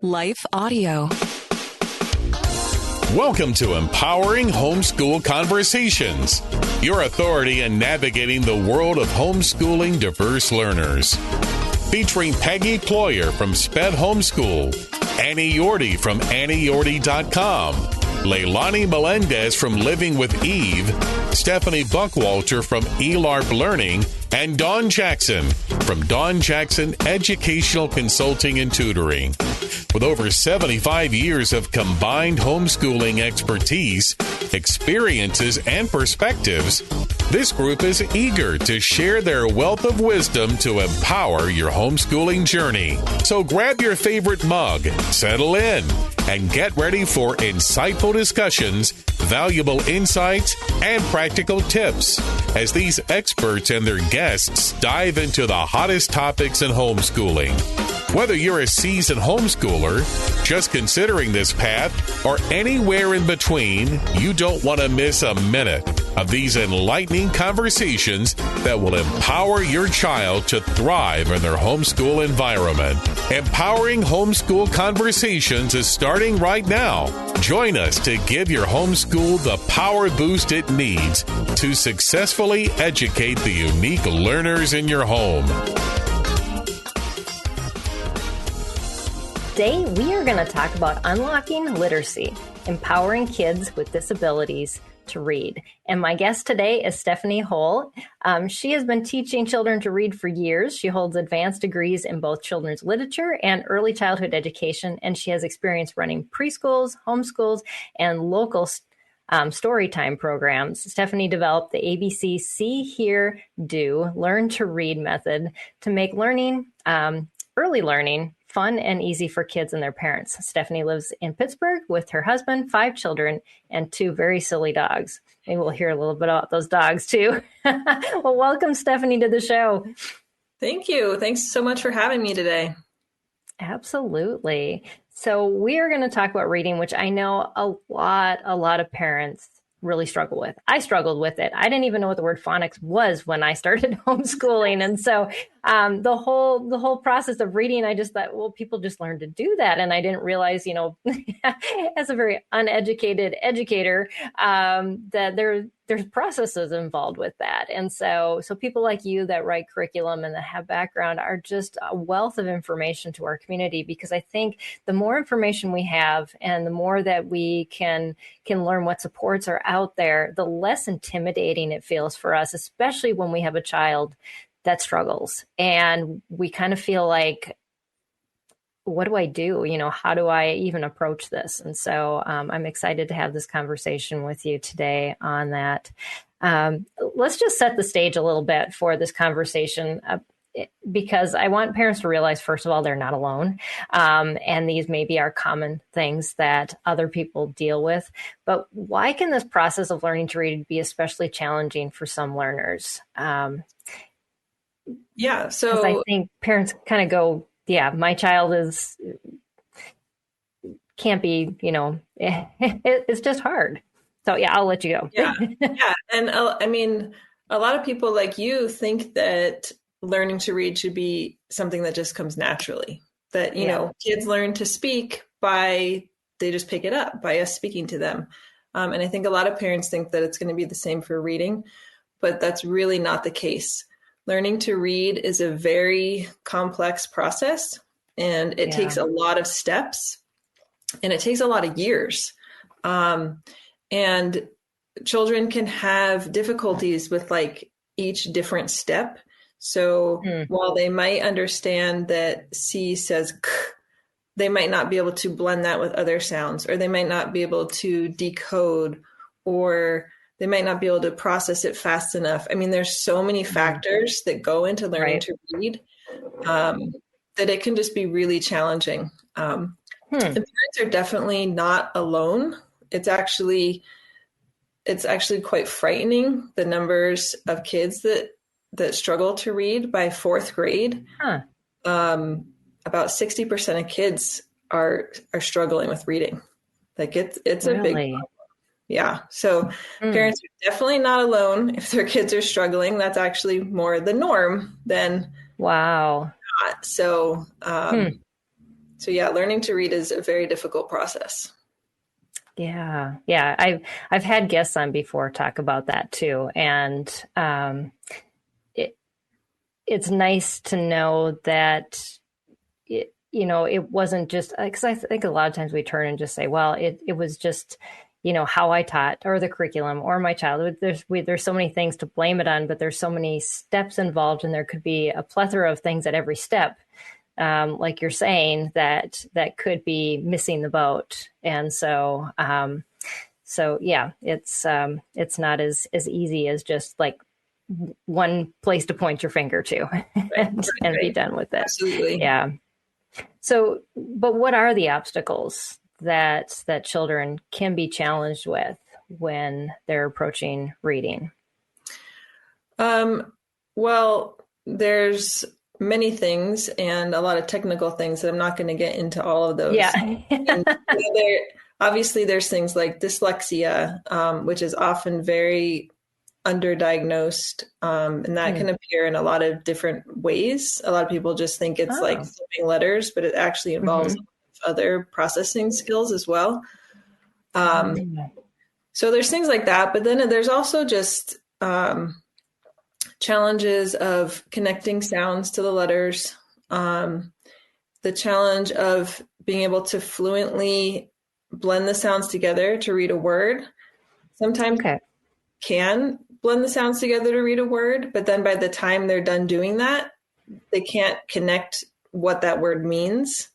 Life Audio. Welcome to Empowering Homeschool Conversations, your authority in navigating the world of homeschooling diverse learners. Featuring Peggy Ployhar from SPED Homeschool, Annie Yorty from AnnieYorty.com, Leilani Melendez from Living with Eve, Stefanie Buckwalter from eLARP Learning, and Dawn Jackson from Dawn Jackson Educational Consulting and Tutoring. With over 75 years of combined homeschooling expertise, experiences, and perspectives, this group is eager to share their wealth of wisdom to empower your homeschooling journey. So grab your favorite mug, settle in, and get ready for insightful discussions, valuable insights, and practical tips as these experts and their guests dive into the hottest topics in homeschooling. Whether you're a seasoned homeschooler, just considering this path, or anywhere in between, you don't want to miss a minute of these enlightening conversations that will empower your child to thrive in their homeschool environment. Empowering Homeschool Conversations is starting right now. Join us to give your homeschool the power boost it needs to successfully educate the unique learners in your home. Today, we are going to talk about unlocking literacy, empowering kids with disabilities to read. And my guest today is Stefanie Hohl. She has been teaching children to read for years. She holds advanced degrees in both children's literature and early childhood education, and she has experience running preschools, homeschools, and local storytime programs. Stefanie developed the ABC See, Hear, Do, Learn to Read method to make learning, early learning, fun and easy for kids and their parents. Stefanie lives in Pittsburgh with her husband, 5 children, and 2 very silly dogs. Maybe we'll hear a little bit about those dogs too. Well, welcome, Stefanie, to the show. Thank you. Thanks so much for having me today. Absolutely. So we are going to talk about reading, which I know a lot of parents really struggle with. I struggled with it. I didn't even know what the word phonics was when I started homeschooling. And so the whole process of reading, I just thought, well, people just learn to do that. And I didn't realize, as a very uneducated educator, that there's processes involved with that. And so people like you that write curriculum and that have background are just a wealth of information to our community, because I think the more information we have and the more that we can learn what supports are out there, the less intimidating it feels for us, especially when we have a child that struggles and we kind of feel like, what do I do? How do I even approach this? And so I'm excited to have this conversation with you today on that. Let's just set the stage a little bit for this conversation, because I want parents to realize, first of all, they're not alone. And these maybe are common things that other people deal with. But why can this process of learning to read be especially challenging for some learners? So I think parents kind of go, yeah, my child can't be, it's just hard. So yeah, I'll let you go. Yeah. And a lot of people like you think that learning to read should be something that just comes naturally, that, kids learn to speak they just pick it up by us speaking to them. And I think a lot of parents think that it's going to be the same for reading, but that's really not the case. Learning to read is a very complex process, and it takes a lot of steps, and it takes a lot of years. And children can have difficulties with each different step. So while they might understand that C says k, they might not be able to blend that with other sounds, or they might not be able to decode, or they might not be able to process it fast enough. There's so many factors that go into learning to read that it can just be really challenging. The parents are definitely not alone. It's actually quite frightening, the numbers of kids that struggle to read by 4th grade. About 60% of kids are struggling with reading. It's really? A big problem. Yeah. So parents are definitely not alone if their kids are struggling. That's actually more the norm than not. So So yeah, learning to read is a very difficult process. Yeah. I've had guests on before talk about that too, and it's nice to know that it wasn't just because I think a lot of times we turn and just say, well, it was just how I taught or the curriculum or my child. There's so many things to blame it on, but there's so many steps involved, and there could be a plethora of things at every step. Like you're saying, that could be missing the boat. And so yeah, it's not as easy as just like one place to point your finger to and be done with it. Absolutely. Yeah. So, but what are the obstacles that children can be challenged with when they're approaching reading? Well, there's many things and a lot of technical things that I'm not going to get into all of those. Yeah. And, obviously, there's things like dyslexia, which is often very underdiagnosed, and that can appear in a lot of different ways. A lot of people just think it's like flipping letters, but it actually involves other processing skills as well. So there's things like that, but then there's also just challenges of connecting sounds to the letters, the challenge of being able to fluently blend the sounds together to read a word. Sometimes can blend the sounds together to read a word, but then by the time they're done doing that, they can't connect what that word means.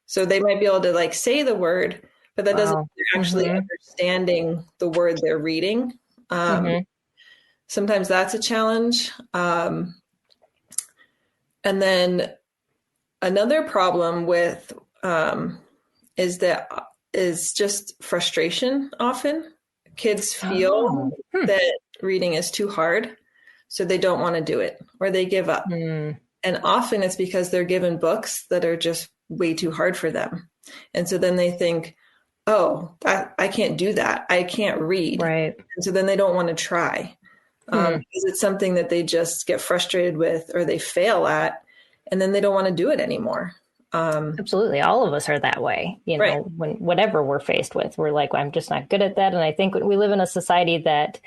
So they might be able to like say the word, but that doesn't mean they're actually understanding the word they're reading. Sometimes that's a challenge. And then another problem with is just frustration. Often kids feel that reading is too hard, so they don't want to do it or they give up. And often it's because they're given books that are just way too hard for them. And so then they think, oh, I can't do that. I can't read. Right. And so then they don't want to try. Because it's something that they just get frustrated with or they fail at, and then they don't want to do it anymore. Absolutely. All of us are that way, when whatever we're faced with, we're like, well, I'm just not good at that. And I think we live in a society that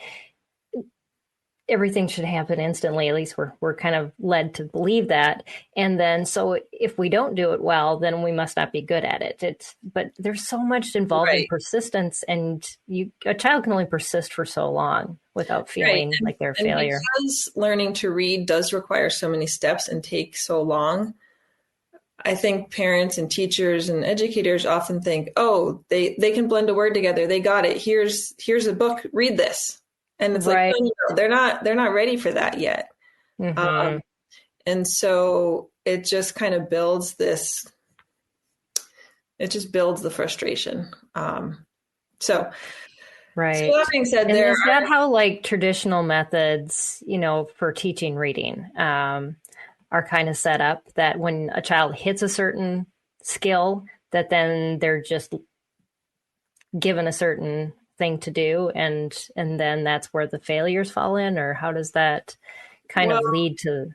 everything should happen instantly. At least we're kind of led to believe that. And then, so if we don't do it well, then we must not be good at it. But there's so much involved in persistence, and a child can only persist for so long without feeling like they're a failure. Because learning to read does require so many steps and take so long, I think parents and teachers and educators often think, oh, they can blend a word together. They got it. Here's a book. Read this. And it's like, no, they're not ready for that yet. And so it just kind of builds the frustration. So that being said, is that how like traditional methods, for teaching reading, are kind of set up, that when a child hits a certain skill, that then they're just given a certain thing to do, and then that's where the failures fall in? Or how does that kind of lead to?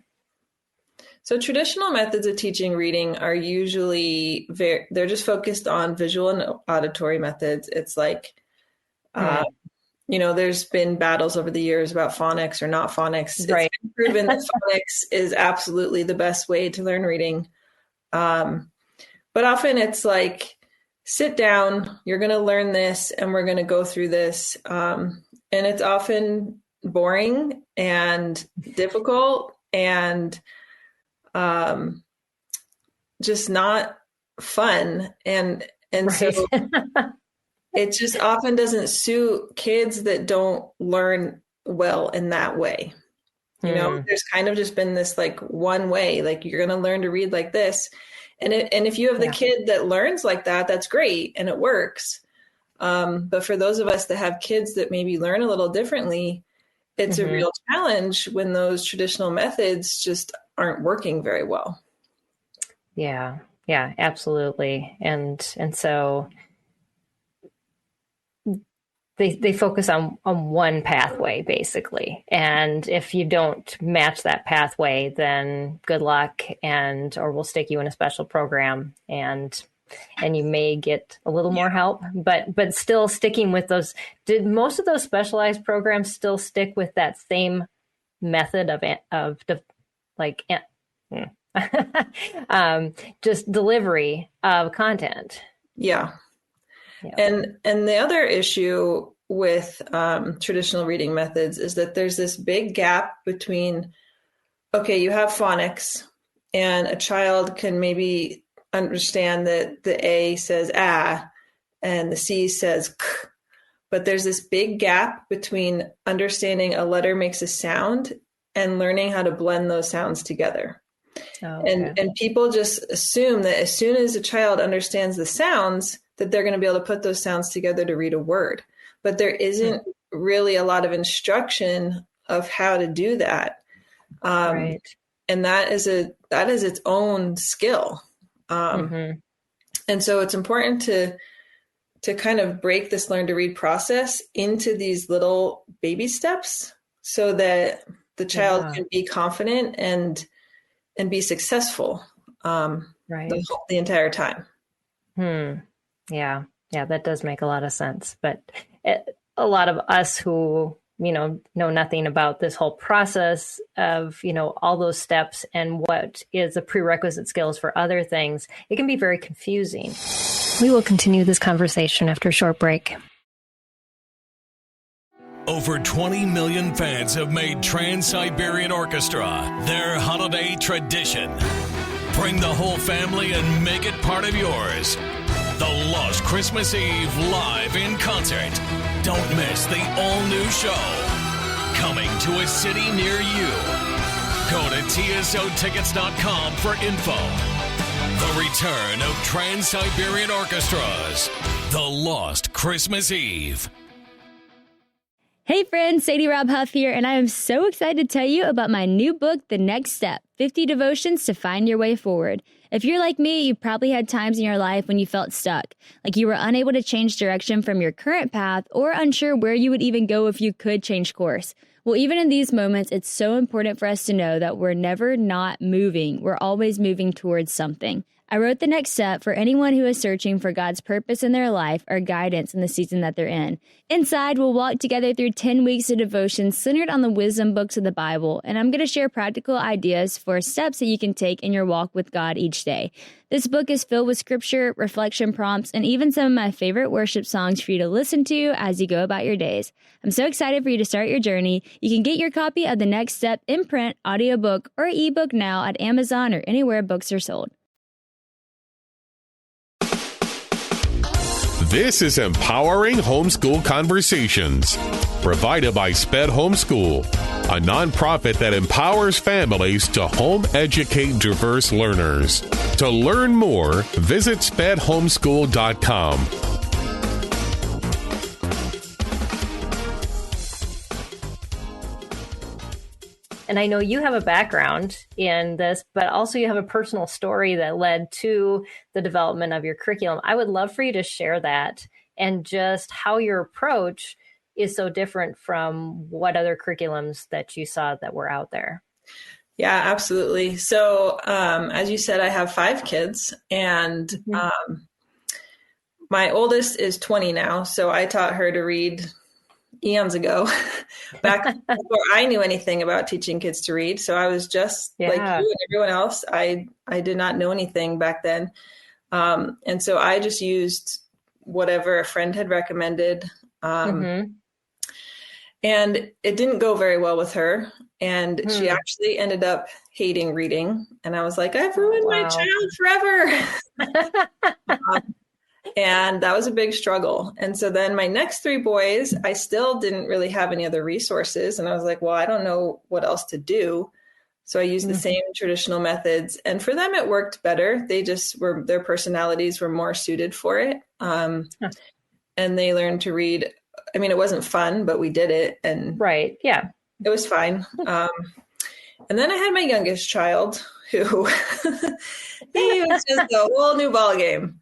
So traditional methods of teaching reading are usually they're just focused on visual and auditory methods. It's like, there's been battles over the years about phonics or not phonics. It's been proven that phonics is absolutely the best way to learn reading. But often it's like, sit down, you're going to learn this, and we're going to go through this. And it's often boring and difficult and just not fun. And so it just often doesn't suit kids that don't learn well in that way. There's kind of just been this like one way, like you're going to learn to read like this. And if you have the kid that learns like that, that's great and it works. But for those of us that have kids that maybe learn a little differently, it's a real challenge when those traditional methods just aren't working very well. Yeah, absolutely. And so they focus on one pathway basically. And if you don't match that pathway, then good luck, or we'll stick you in a special program, and you may get a little more help, but still sticking with those. Did most of those specialized programs still stick with that same method of just delivery of content? Yeah. And the other issue with traditional reading methods is that there's this big gap between, okay, you have phonics and a child can maybe understand that the A says ah and the C says k, but there's this big gap between understanding a letter makes a sound and learning how to blend those sounds together. Oh, okay. And people just assume that as soon as a child understands the sounds, that they're going to be able to put those sounds together to read a word. But there isn't really a lot of instruction of how to do that. Right. And that is its own skill. And so it's important to kind of break this learn to read process into these little baby steps so that the child can be confident and be successful the entire time. Yeah, that does make a lot of sense. But a lot of us who, know nothing about this whole process of, all those steps and what is the prerequisite skills for other things, it can be very confusing. We will continue this conversation after a short break. Over 20 million fans have made Trans-Siberian Orchestra their holiday tradition. Bring the whole family and make it part of yours. The Lost Christmas Eve live in concert. Don't miss the all-new show. Coming to a city near you. Go to tsotickets.com for info. The return of Trans-Siberian Orchestra's The Lost Christmas Eve. Hey friends, Sadie Rob Huff here, and I am so excited to tell you about my new book, The Next Step, 50 Devotions to Find Your Way Forward. If you're like me, you probably had times in your life when you felt stuck, like you were unable to change direction from your current path or unsure where you would even go if you could change course. Well, even in these moments, it's so important for us to know that we're never not moving. We're always moving towards something. I wrote The Next Step for anyone who is searching for God's purpose in their life or guidance in the season that they're in. Inside, we'll walk together through 10 weeks of devotion centered on the wisdom books of the Bible, and I'm going to share practical ideas for steps that you can take in your walk with God each day. This book is filled with scripture, reflection prompts, and even some of my favorite worship songs for you to listen to as you go about your days. I'm so excited for you to start your journey. You can get your copy of The Next Step in print, audiobook, or ebook now at Amazon or anywhere books are sold. This is Empowering Homeschool Conversations, provided by SPED Homeschool, a nonprofit that empowers families to home educate diverse learners. To learn more, visit spedhomeschool.com. And I know you have a background in this, but also you have a personal story that led to the development of your curriculum. I would love for you to share that and just how your approach is so different from what other curriculums that you saw that were out there. Yeah, absolutely. So as you said, I have 5 kids, and my oldest is 20 now. So I taught her to read eons ago, back before I knew anything about teaching kids to read. So I was just like you and everyone else. I did not know anything back then. And so I just used whatever a friend had recommended. And it didn't go very well with her. And she actually ended up hating reading. And I was like, I've ruined my child forever. And that was a big struggle. And so then my next 3 boys, I still didn't really have any other resources. And I was like, well, I don't know what else to do. So I used the same traditional methods. And for them, it worked better. They just their personalities were more suited for it. And they learned to read. I mean, it wasn't fun, but we did it. And it was fine. And then I had my youngest child who he was just a whole new ballgame.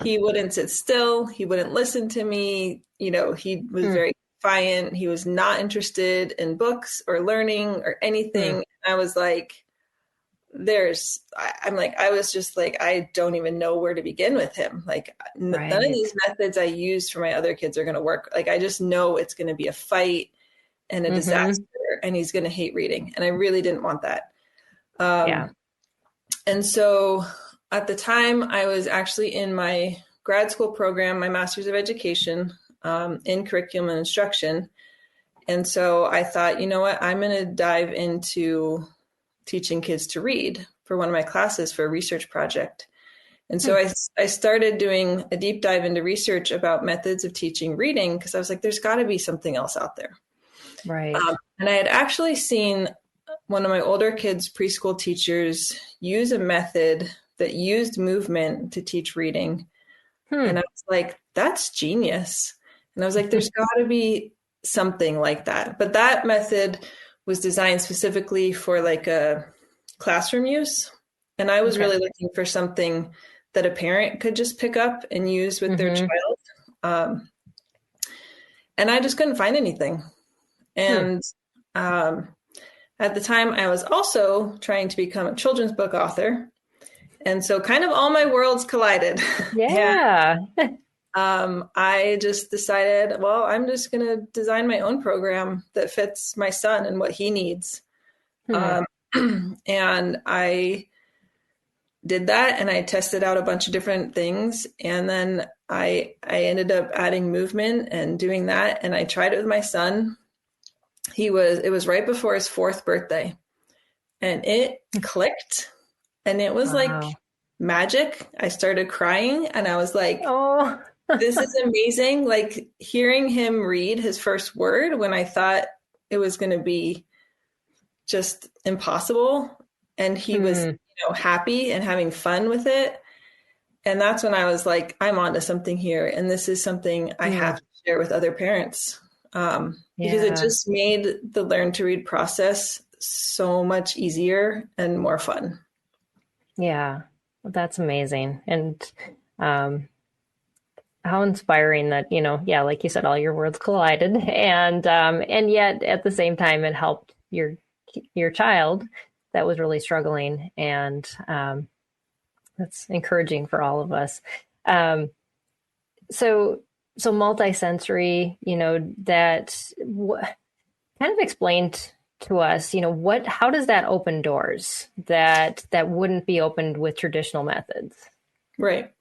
he wouldn't sit still. He wouldn't listen to me. You know, he was very defiant. He was not interested in books or learning or anything. I was like, I was just like, I don't even know where to begin with him. Like none of these methods I used for my other kids are going to work. Like, I just know it's going to be a fight and a disaster, and he's going to hate reading. And I really didn't want that. And so at the time I was actually in my grad school program, my Master's of Education, in curriculum and instruction. And so I thought, you know what, I'm going to dive into teaching kids to read for one of my classes for a research project. And so I started doing a deep dive into research about methods of teaching reading, because I was like, there's got to be something else out there. Right. And I had actually seen one of my older kids' preschool teachers use a method that used movement to teach reading. And I was like, that's genius. And I was like, there's got to be something like that. But that method was designed specifically for like a classroom use. And I was really looking for something that a parent could just pick up and use with their child. And I just couldn't find anything. And at the time, I was also trying to become a children's book author. And so kind of all my worlds collided. Yeah. I just decided, well, I'm just going to design my own program that fits my son and what he needs. And I did that, and I tested out a bunch of different things. And then I ended up adding movement and doing that. And I tried it with my son. It was right before his 4th birthday, and it clicked, and it was like magic. I started crying, and I was like, oh, this is amazing. Like, hearing him read his first word when I thought it was going to be just impossible. And he was, happy and having fun with it. And that's when I was like, I'm onto something here. And this is something I have to share with other parents. Because it just made the learn to read process so much easier and more fun. Yeah. That's amazing. And, how inspiring that, like you said, all your worlds collided, and yet at the same time, it helped your child that was really struggling. And, that's encouraging for all of us. So multisensory, that kind of explained to us, how does that open doors that wouldn't be opened with traditional methods? Right.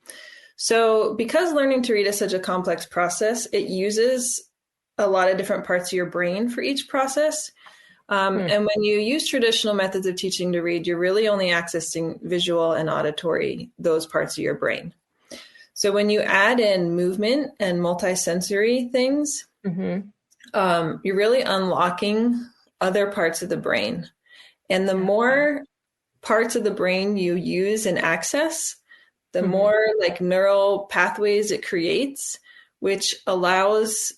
So because learning to read is such a complex process, it uses a lot of different parts of your brain for each process. And when you use traditional methods of teaching to read, you're really only accessing visual and auditory, those parts of your brain. So when you add in movement and multisensory things, you're really unlocking other parts of the brain. And the more parts of the brain you use and access, the more like neural pathways it creates, which allows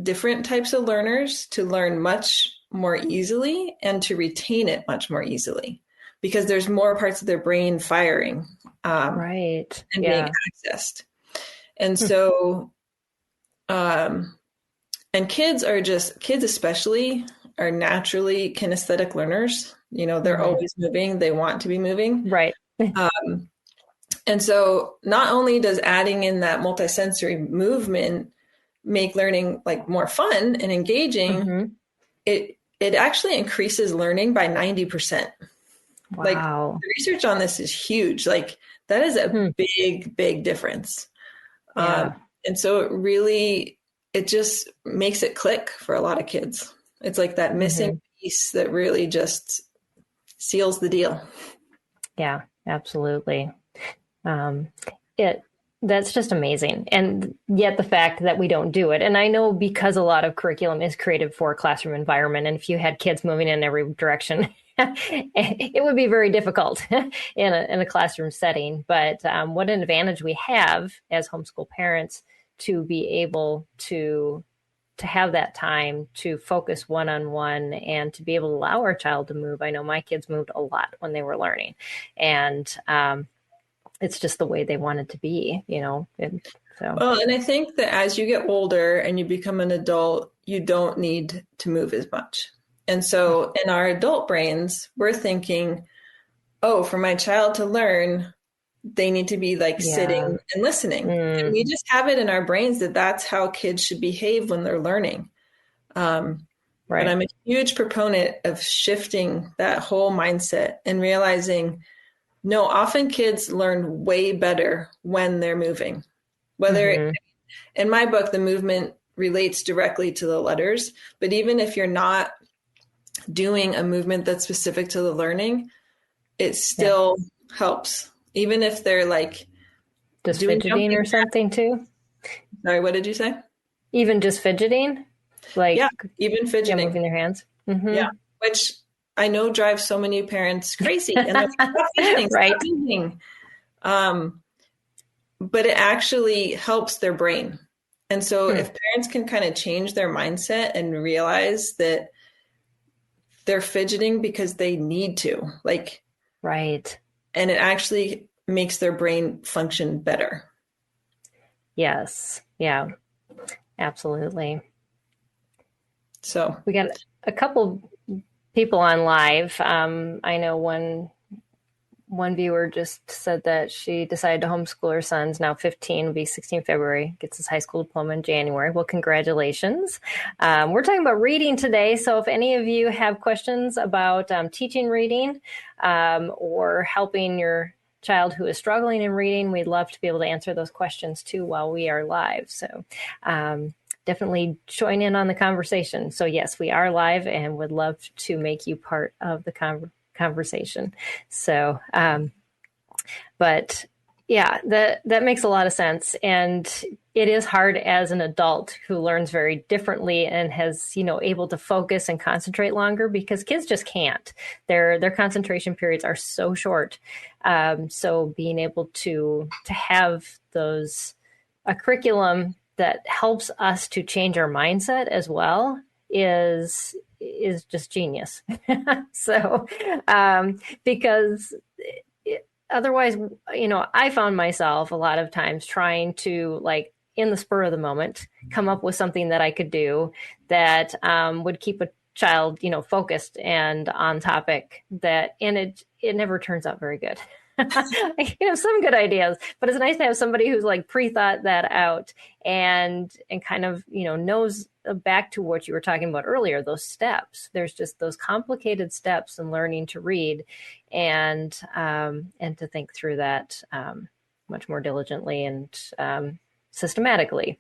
different types of learners to learn much more easily and to retain it much more easily, because there's more parts of their brain firing and being accessed. And so, and kids especially are naturally kinesthetic learners. They're always moving. They want to be moving. Right. And so not only does adding in that multisensory movement make learning like more fun and engaging, it actually increases learning by 90%. Wow. Like, the research on this is huge. Like, that is a big difference. And so it just makes it click for a lot of kids. It's like that missing piece that really just seals the deal. Yeah, absolutely. That's just amazing. And yet the fact that we don't do it. And I know because a lot of curriculum is created for a classroom environment. And if you had kids moving in every direction, it would be very difficult in a classroom setting. But what an advantage we have as homeschool parents to be able to have that time to focus one-on-one and to be able to allow our child to move. I know my kids moved a lot when they were learning. And it's just the way they want it to be, and so. Well, and I think that as you get older and you become an adult, you don't need to move as much. And so in our adult brains, we're thinking, oh, for my child to learn, they need to be like sitting and listening. And we just have it in our brains that that's how kids should behave when they're learning. Right. But I'm a huge proponent of shifting that whole mindset and realizing, no, often kids learn way better when they're moving. Whether in my book, the movement relates directly to the letters, but even if you're not doing a movement that's specific to the learning, it still helps. Even if they're like just fidgeting or something too. Sorry, what did you say? Even just fidgeting? Like even fidgeting. Moving their hands. Mm-hmm. Yeah, which I know drives so many parents crazy. And they're like, stop fidgeting, right. Stop fidgeting. But it actually helps their brain. And so if parents can kind of change their mindset and realize that they're fidgeting because they need to, like, right. And it actually makes their brain function better. Yes. Yeah, absolutely. So we got a couple people on live. I know one viewer just said that she decided to homeschool her son's now 15, will be 16 February, gets his high school diploma in January. Well, congratulations. We're talking about reading today. So if any of you have questions about teaching reading or helping your child who is struggling in reading, we'd love to be able to answer those questions too while we are live. So definitely join in on the conversation. So yes, we are live and would love to make you part of the conversation. So, but yeah, that makes a lot of sense. And it is hard as an adult who learns very differently and has, able to focus and concentrate longer, because kids just can't. Their concentration periods are so short. So being able to have a curriculum that helps us to change our mindset as well is just genius. So, because otherwise, I found myself a lot of times trying to, like, in the spur of the moment, come up with something that I could do that would keep a child, focused and on topic, and it never turns out very good. Some good ideas, but it's nice to have somebody who's like pre-thought that out and kind of, knows back to what you were talking about earlier, those steps. There's just those complicated steps in learning to read and to think through that much more diligently and systematically.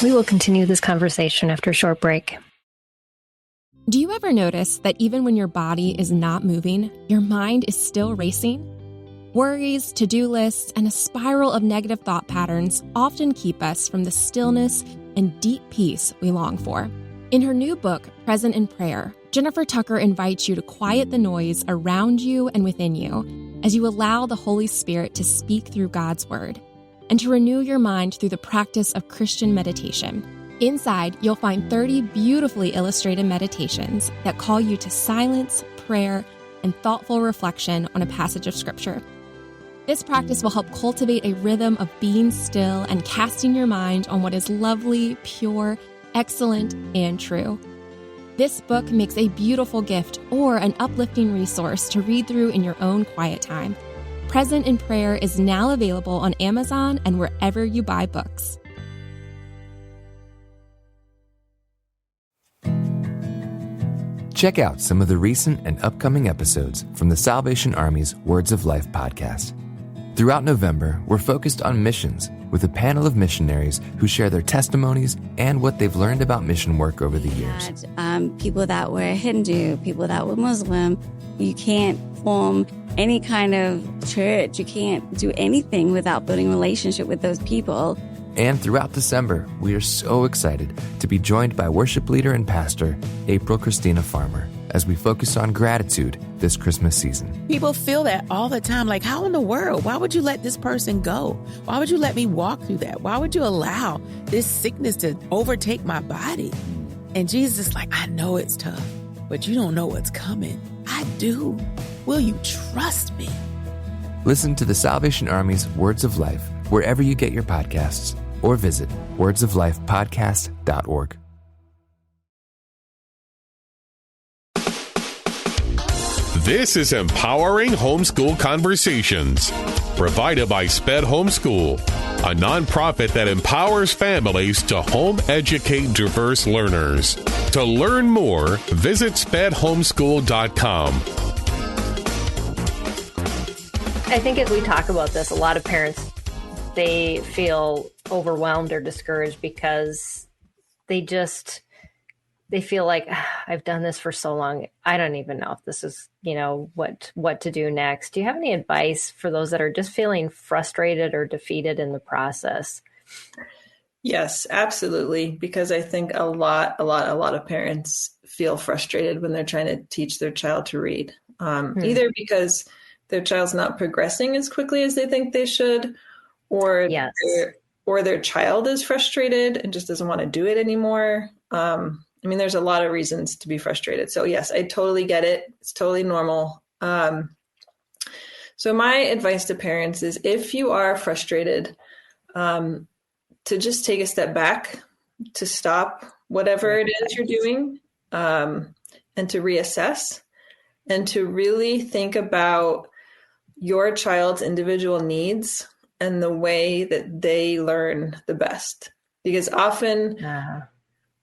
We will continue this conversation after a short break. Do you ever notice that even when your body is not moving, your mind is still racing? Worries, to-do lists, and a spiral of negative thought patterns often keep us from the stillness and deep peace we long for. In her new book, Present in Prayer, Jennifer Tucker invites you to quiet the noise around you and within you as you allow the Holy Spirit to speak through God's Word, and to renew your mind through the practice of Christian meditation. Inside, you'll find 30 beautifully illustrated meditations that call you to silence, prayer, and thoughtful reflection on a passage of Scripture. This practice will help cultivate a rhythm of being still and casting your mind on what is lovely, pure, excellent, and true. This book makes a beautiful gift or an uplifting resource to read through in your own quiet time. Present in Prayer is now available on Amazon and wherever you buy books. Check out some of the recent and upcoming episodes from the Salvation Army's Words of Life podcast. Throughout November, we're focused on missions with a panel of missionaries who share their testimonies and what they've learned about mission work over the years. People that were Hindu, people that were Muslim. You can't form any kind of church. You can't do anything without building a relationship with those people. And throughout December, we are so excited to be joined by worship leader and pastor April Christina Farmer as we focus on gratitude this Christmas season. People feel that all the time, like, how in the world? Why would you let this person go? Why would you let me walk through that? Why would you allow this sickness to overtake my body? And Jesus is like, I know it's tough, but you don't know what's coming. I do. Will you trust me? Listen to the Salvation Army's Words of Life wherever you get your podcasts, or visit wordsoflifepodcast.org. This is Empowering Homeschool Conversations, provided by SPED Homeschool, a nonprofit that empowers families to home educate diverse learners. To learn more, visit spedhomeschool.com. I think as we talk about this, a lot of parents, they feel overwhelmed or discouraged because they feel like, I've done this for so long. I don't even know if this is, what to do next. Do you have any advice for those that are just feeling frustrated or defeated in the process? Yes, absolutely. Because I think a lot of parents feel frustrated when they're trying to teach their child to read, either because their child's not progressing as quickly as they think they should, or their child is frustrated and just doesn't want to do it anymore. There's a lot of reasons to be frustrated. So yes, I totally get it. It's totally normal. So my advice to parents is, if you are frustrated, to just take a step back, to stop whatever it is you're doing, and to reassess, and to really think about your child's individual needs and the way that they learn the best. Because often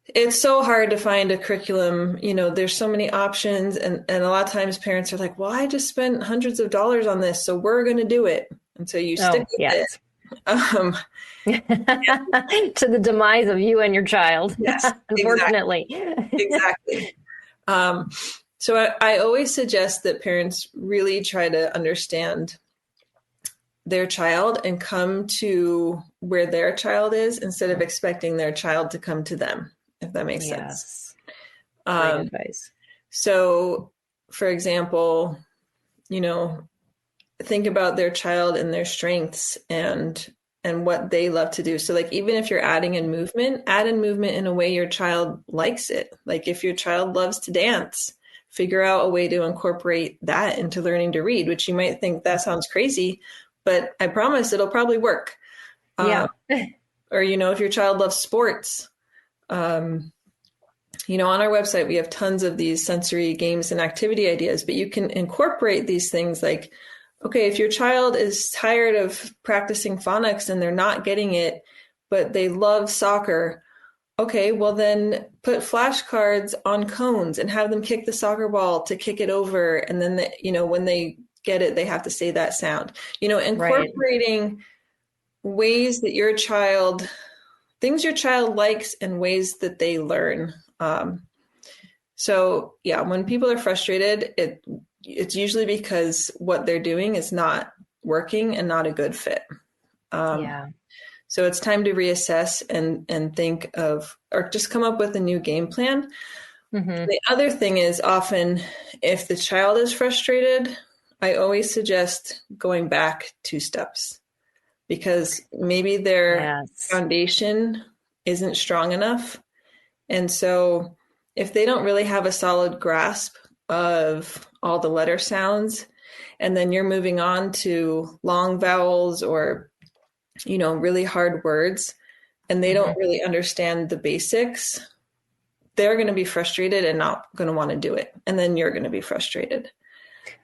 it's so hard to find a curriculum. There's so many options. And a lot of times parents are like, well, I just spent hundreds of dollars on this, so we're going to do it. And so you stick with it. To the demise of you and your child. Yes, unfortunately. Exactly. So I always suggest that parents really try to understand their child and come to where their child is, instead of expecting their child to come to them, if that makes sense. Great advice. So, for example, think about their child and their strengths and what they love to do. So like, even if you're add in movement in a way your child likes it. Like if your child loves to dance, figure out a way to incorporate that into learning to read, which you might think that sounds crazy, but I promise it'll probably work. Yeah. Or, if your child loves sports, on our website, we have tons of these sensory games and activity ideas, but you can incorporate these things like, okay, if your child is tired of practicing phonics and they're not getting it, but they love soccer, okay, well then put flashcards on cones and have them kick the soccer ball to kick it over. And then, when they get it, they have to say that sound, incorporating ways that things your child likes and ways that they learn. So yeah, when people are frustrated, it's usually because what they're doing is not working and not a good fit. So it's time to reassess and think of, or just come up with a new game plan. Mm-hmm. The other thing is, often if the child is frustrated, I always suggest going back 2 steps, because maybe their foundation isn't strong enough. And so if they don't really have a solid grasp of all the letter sounds, and then you're moving on to long vowels or really hard words, and they don't really understand the basics, they're going to be frustrated and not going to want to do it. And then you're going to be frustrated.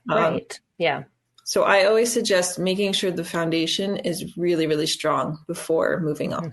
Right. Yeah. So I always suggest making sure the foundation is really, really strong before moving on.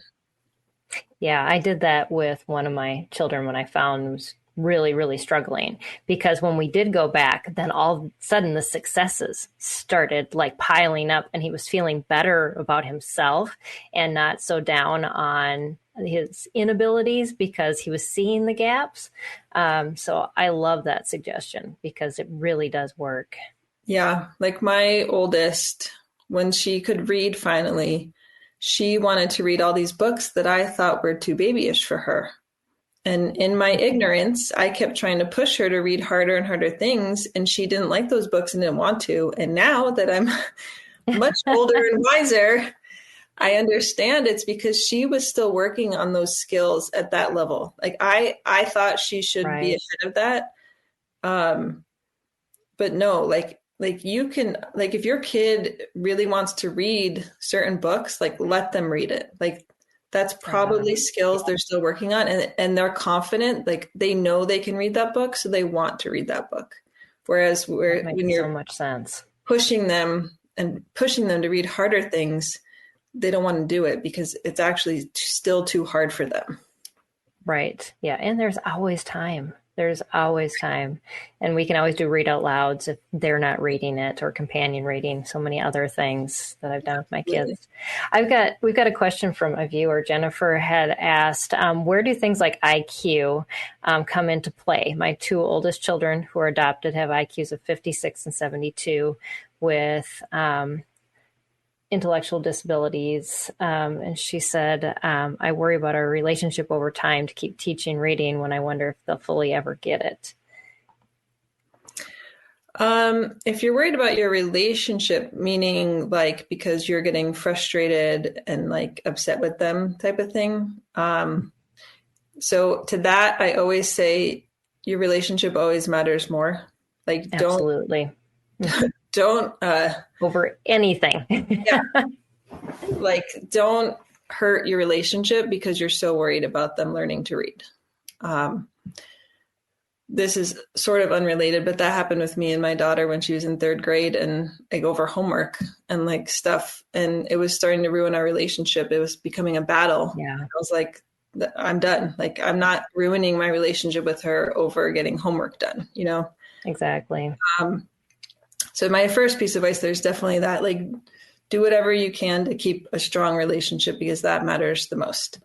Yeah. I did that with one of my children when I found was really, really struggling, because when we did go back, then all of a sudden the successes started like piling up, and he was feeling better about himself and not so down on his inabilities because he was seeing the gaps. So I love that suggestion because it really does work. Yeah. Like my oldest, when she could read finally, she wanted to read all these books that I thought were too babyish for her. And in my ignorance, I kept trying to push her to read harder and harder things, and she didn't like those books and didn't want to. And now that I'm much older and wiser, I understand it's because she was still working on those skills at that level. Like I thought she should be ahead of that. But no, like Like you can, like if your kid really wants to read certain books, like let them read it. Like that's probably skills they're still working on, and they're confident, like they know they can read that book, so they want to read that book. Whereas when you're so much sense. pushing them to read harder things, they don't want to do it because it's actually still too hard for them. Right. Yeah. And there's always time. There's always time. And we can always do read out louds if they're not reading it, or companion reading, so many other things that I've done with my kids. We've got a question from a viewer. Jennifer had asked, where do things like IQ come into play? My two oldest children who are adopted have IQs of 56 and 72 with intellectual disabilities. And she said, I worry about our relationship over time to keep teaching reading when I wonder if they'll fully ever get it. If you're worried about your relationship, meaning like because you're getting frustrated and like upset with them type of thing. So to that, I always say your relationship always matters more. Like Absolutely. don't over anything. Yeah. Like don't hurt your relationship because you're so worried about them learning to read. This is sort of unrelated, but that happened with me and my daughter when she was in 3rd grade, and like over homework and like stuff. And it was starting to ruin our relationship. It was becoming a battle. Yeah. I was like, I'm done. Like, I'm not ruining my relationship with her over getting homework done, you know? Exactly. So my first piece of advice, there's definitely that, like, do whatever you can to keep a strong relationship because that matters the most.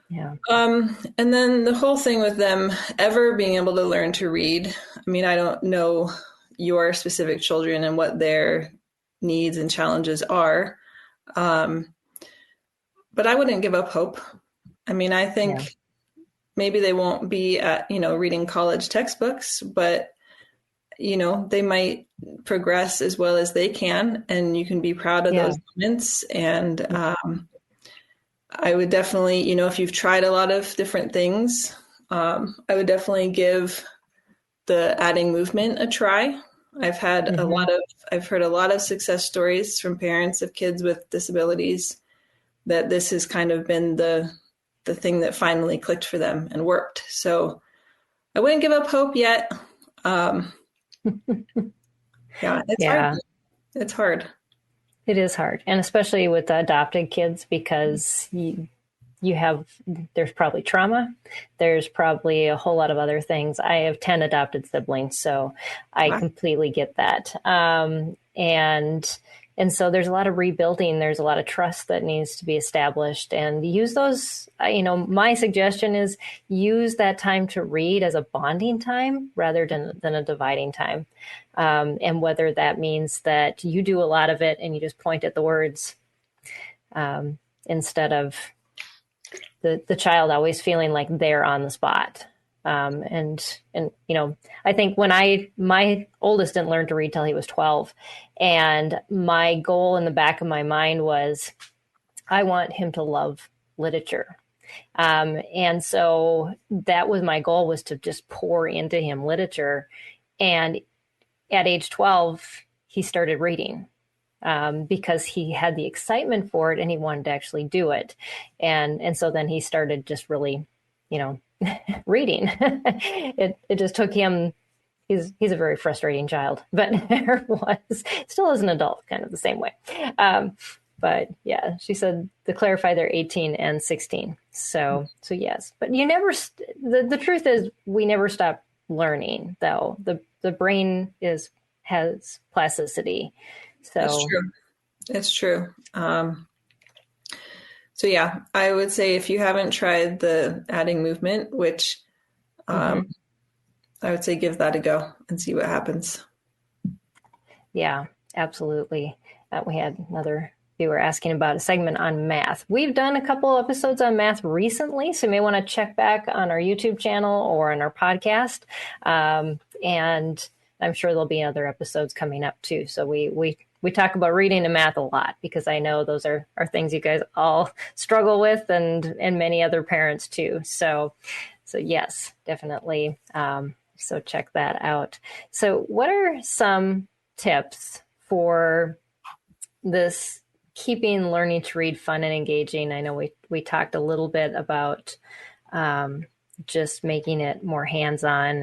Yeah. And then the whole thing with them ever being able to learn to read. I mean, I don't know your specific children and what their needs and challenges are. But I wouldn't give up hope. I mean, I think maybe they won't be at, reading college textbooks, but, they might progress as well as they can, and you can be proud of those moments. And, I would definitely, if you've tried a lot of different things, I would definitely give the adding movement a try. I've had I've heard a lot of success stories from parents of kids with disabilities that this has kind of been the thing that finally clicked for them and worked. So I wouldn't give up hope yet. It's hard. It's hard. It is hard. And especially with the adopted kids, because there's probably trauma. There's probably a whole lot of other things. I have 10 adopted siblings, so I completely get that. And so there's a lot of rebuilding. There's a lot of trust that needs to be established, and use those, my suggestion is use that time to read as a bonding time rather than a dividing time. And whether that means that you do a lot of it and you just point at the words, instead of the child always feeling like they're on the spot. And I think when my oldest didn't learn to read till he was 12, and my goal in the back of my mind was, I want him to love literature. And so that was my goal, was to just pour into him literature. And at age 12, he started reading. Because he had the excitement for it and he wanted to actually do it. And so then he started just really, reading. It just took him, he's a very frustrating child, but there was, still as an adult, kind of the same way. But yeah, she said to clarify they're 18 and 16. So yes, but you never, the truth is we never stop learning though. The brain has plasticity. So It's true. So yeah, I would say if you haven't tried the adding movement, which I would say give that a go and see what happens. Yeah, absolutely. We had another viewer asking about a segment on math. We've done a couple episodes on math recently, so you may want to check back on our YouTube channel or on our podcast. And I'm sure there'll be other episodes coming up too. So we talk about reading and math a lot, because I know those are things you guys all struggle with, and many other parents too. So yes, definitely. So check that out. So what are some tips for this keeping learning to read fun and engaging? I know we talked a little bit about just making it more hands-on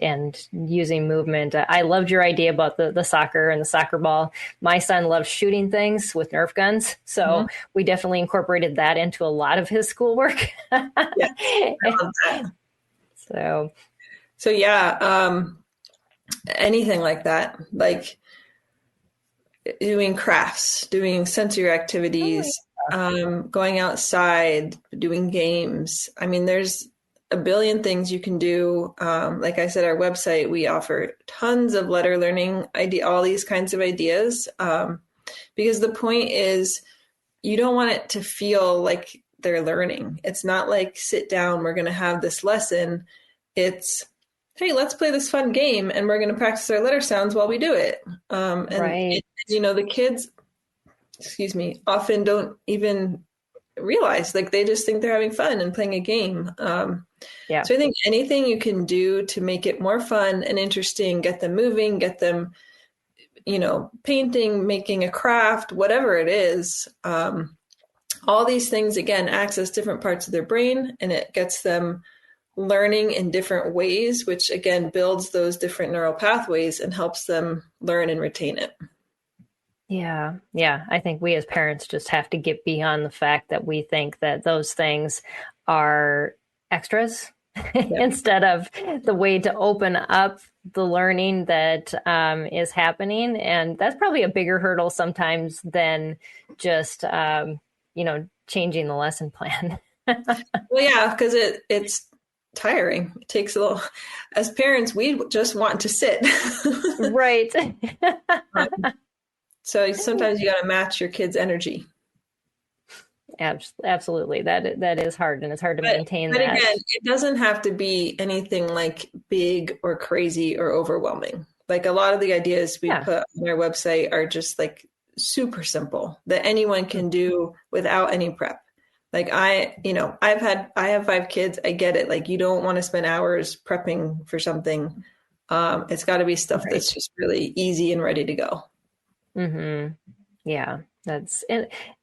and using movement. I loved your idea about the soccer and the soccer ball. My son loves shooting things with Nerf guns, so we definitely incorporated that into a lot of his schoolwork. Yeah, I love that. So yeah, anything like that, like doing crafts, doing sensory activities, going outside, doing games. I mean, there's a billion things you can do. Like I said, our website, we offer tons of letter learning all these kinds of ideas. Because the point is, you don't want it to feel like they're learning. It's not like, sit down, we're going to have this lesson. It's, hey, let's play this fun game and we're going to practice our letter sounds while we do it. And the kids, often don't even realize, like, they just think they're having fun and playing a game. So I think anything you can do to make it more fun and interesting, get them moving, get them, painting, making a craft, whatever it is. All these things, again, access different parts of their brain, and it gets them learning in different ways, which again builds those different neural pathways and helps them learn and retain it. Yeah. I think we as parents just have to get beyond the fact that we think that those things are extras instead of the way to open up the learning that is happening. And that's probably a bigger hurdle sometimes than just, changing the lesson plan. Well, yeah, because it's tiring. It takes a little, as parents, we just want to sit. Right. So sometimes you got to match your kids' energy. Absolutely. That is hard, and it's hard to maintain that. But again, it doesn't have to be anything like big or crazy or overwhelming. Like, a lot of the ideas we put on our website are just like super simple that anyone can do without any prep. Like, I have 5 kids. I get it. Like, you don't want to spend hours prepping for something. It's got to be stuff that's just really easy and ready to go. Mm-hmm. Yeah,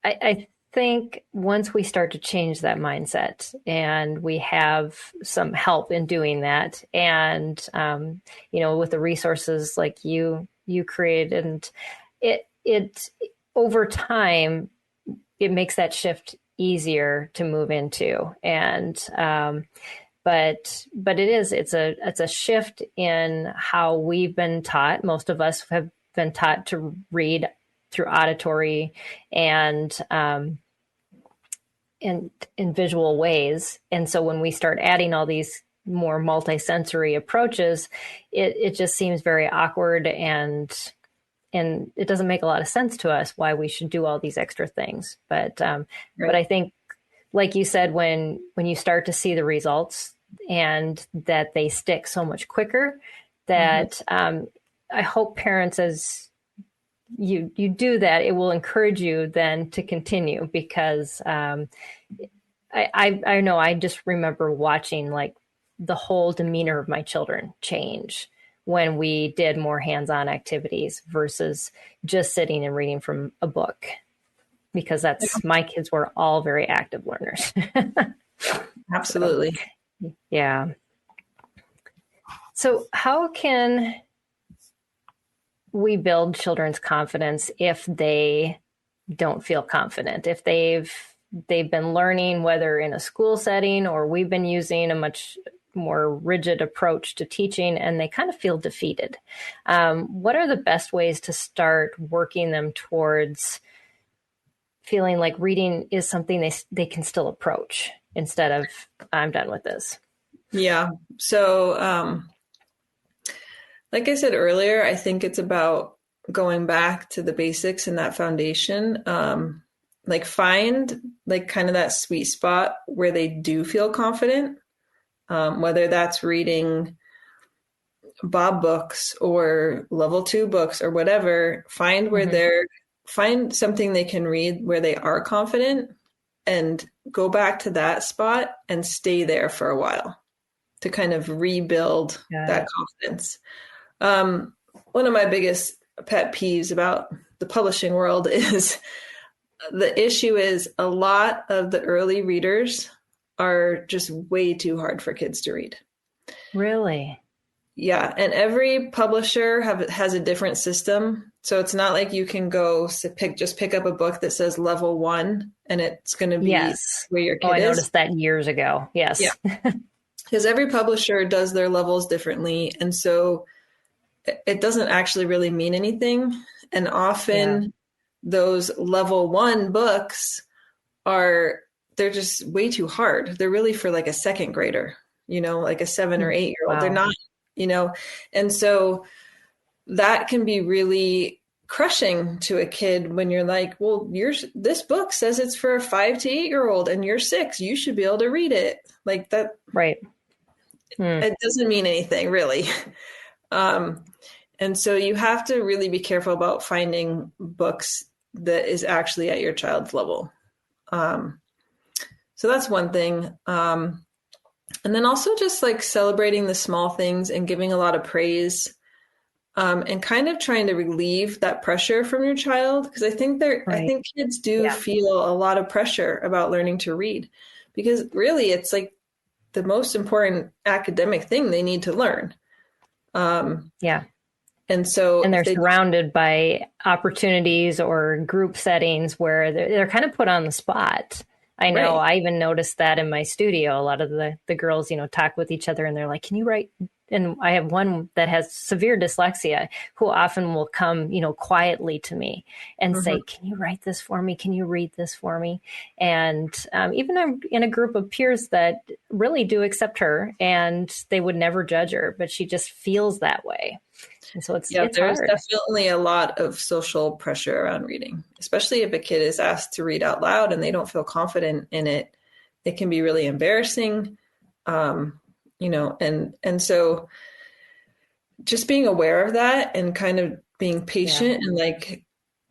I think once we start to change that mindset, and we have some help in doing that, and with the resources like you created, and it over time, it makes that shift easier to move into. And but it's a shift in how we've been taught. Most of us have been taught to read through auditory and in visual ways. And so when we start adding all these more multisensory approaches, it just seems very awkward, and it doesn't make a lot of sense to us why we should do all these extra things. But I think, like you said, when you start to see the results and that they stick so much quicker, that I hope parents, as you do that, it will encourage you then to continue, because I know I just remember watching like the whole demeanor of my children change when we did more hands-on activities versus just sitting and reading from a book, because my kids were all very active learners. Absolutely. Yeah. So how can we build children's confidence if they don't feel confident, if they've been learning, whether in a school setting or we've been using a much more rigid approach to teaching, and they kind of feel defeated? What are the best ways to start working them towards feeling like reading is something they can still approach instead of, I'm done with this? Yeah. So, like I said earlier, I think it's about going back to the basics and that foundation. Like, find like kind of that sweet spot where they do feel confident, whether that's reading Bob books or level 2 books or whatever. Find where find something they can read where they are confident, and go back to that spot and stay there for a while to kind of rebuild that confidence. One of my biggest pet peeves about the publishing world is the issue is a lot of the early readers are just way too hard for kids to read. Really? Yeah. And every publisher has a different system. So it's not like you can go pick up a book that says level 1 and it's going to be where your kid is. I noticed that years ago. Yes. Yeah. Because every publisher does their levels differently. And so it doesn't actually really mean anything. And often those level 1 books they're just way too hard. They're really for like a second grader, like a 7 or 8-year-old. Wow. They're not, and so that can be really crushing to a kid when you're like, well, this book says it's for a 5 to 8-year-old and you're 6, you should be able to read it like that. Right. It doesn't mean anything really. And so you have to really be careful about finding books that is actually at your child's level. So that's one thing. And then also just like celebrating the small things and giving a lot of praise, and kind of trying to relieve that pressure from your child. Because I think kids do feel a lot of pressure about learning to read, because really it's like the most important academic thing they need to learn. And they're surrounded by opportunities or group settings where they're kind of put on the spot. I know. Right. I even noticed that in my studio. A lot of the girls, talk with each other and they're like, can you write? And I have one that has severe dyslexia who often will come, quietly to me and say, can you write this for me? Can you read this for me? And even I'm in a group of peers that really do accept her and they would never judge her, but she just feels that way. And so it's there's hard. Definitely a lot of social pressure around reading, especially if a kid is asked to read out loud and they don't feel confident in it. It can be really embarrassing, and so just being aware of that and kind of being patient and like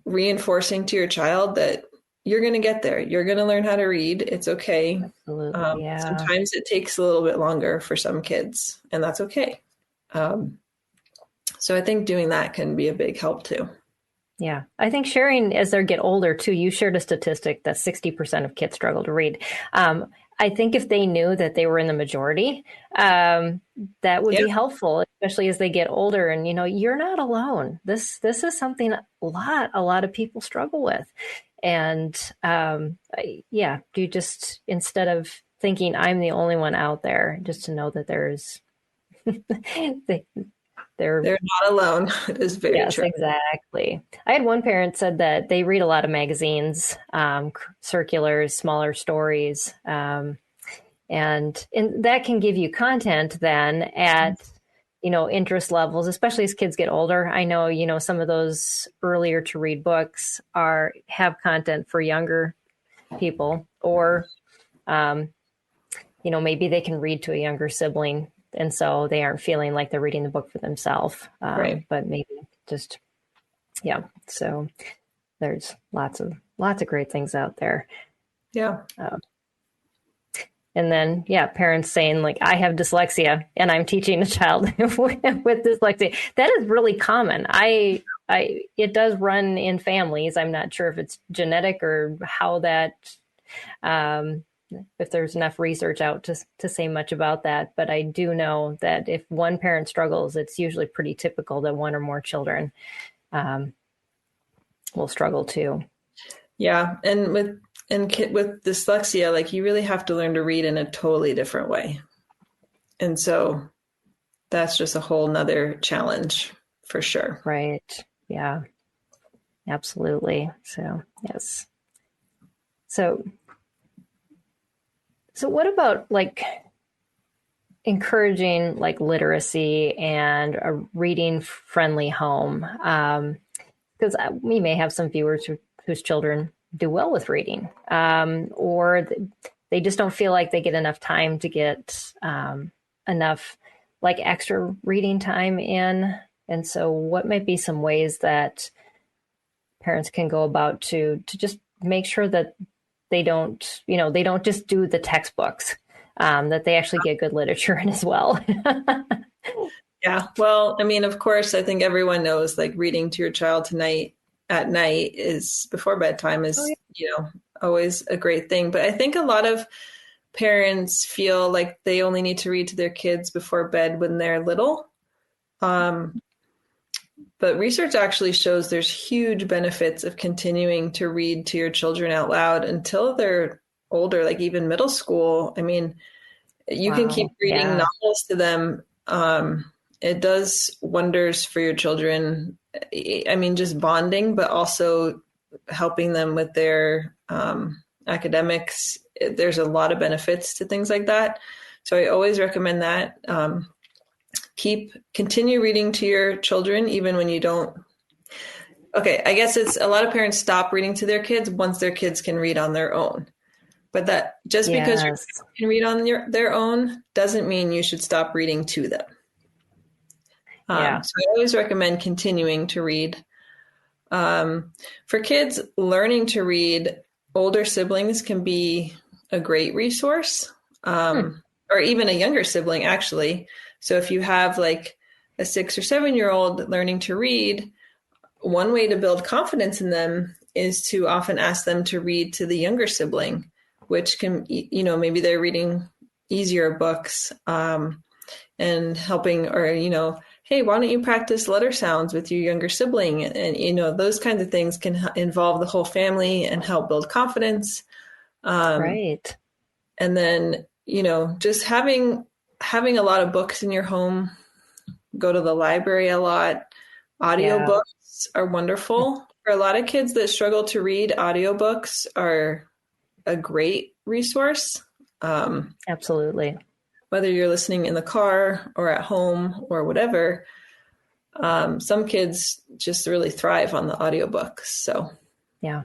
reinforcing to your child that you're going to get there. You're going to learn how to read. It's okay. Absolutely. Sometimes it takes a little bit longer for some kids, and that's okay. So I think doing that can be a big help too. Yeah. I think sharing as they get older too, you shared a statistic that 60% of kids struggle to read. I think if they knew that they were in the majority, that would be helpful, especially as they get older. And, you're not alone. This is something a lot of people struggle with. And you just, instead of thinking I'm the only one out there, just to know that there's they're not alone. It is very true. Yes, exactly. I had one parent said that they read a lot of magazines, circulars, smaller stories, and that can give you content then at, interest levels, especially as kids get older. I know, some of those earlier to read books have content for younger people, or, maybe they can read to a younger sibling. And so they aren't feeling like they're reading the book for themselves, but maybe just, so there's lots of great things out there. Yeah. And then, parents saying like, I have dyslexia and I'm teaching a child with dyslexia. That is really common. It does run in families. I'm not sure if it's genetic or how that, if there's enough research out to say much about that. But I do know that if one parent struggles, it's usually pretty typical that one or more children will struggle too. Yeah. And with dyslexia, like you really have to learn to read in a totally different way. And so that's just a whole nother challenge for sure. Right. Yeah, absolutely. So, yes. So what about like encouraging like literacy and a reading friendly home? Because we may have some viewers whose children do well with reading, or they just don't feel like they get enough time to get enough like extra reading time in. And so what might be some ways that parents can go about to just make sure that they don't just do the textbooks, that they actually get good literature in as well. Yeah. Well, I mean, of course, I think everyone knows like reading to your child at night is before bedtime is, always a great thing. But I think a lot of parents feel like they only need to read to their kids before bed when they're little. But research actually shows there's huge benefits of continuing to read to your children out loud until they're older, like even middle school. I mean, you can keep reading novels to them. It does wonders for your children. I mean, just bonding, but also helping them with their academics. There's a lot of benefits to things like that. So I always recommend that. Continue reading to your children, even when you don't. Okay, I guess it's a lot of parents stop reading to their kids once their kids can read on their own. But that just because your kids can read on their own doesn't mean you should stop reading to them. So I always recommend continuing to read. For kids learning to read, older siblings can be a great resource, or even a younger sibling, actually. So if you have like a 6 or 7-year-old learning to read, one way to build confidence in them is to often ask them to read to the younger sibling, which can, maybe they're reading easier books and helping, or, hey, why don't you practice letter sounds with your younger sibling? And, those kinds of things can involve the whole family and help build confidence. Right. And then, just having a lot of books in your home, go to the library a lot. Audiobooks are wonderful. For a lot of kids that struggle to read, audiobooks are a great resource. Absolutely. Whether you're listening in the car or at home or whatever, some kids just really thrive on the audiobooks. So, yeah,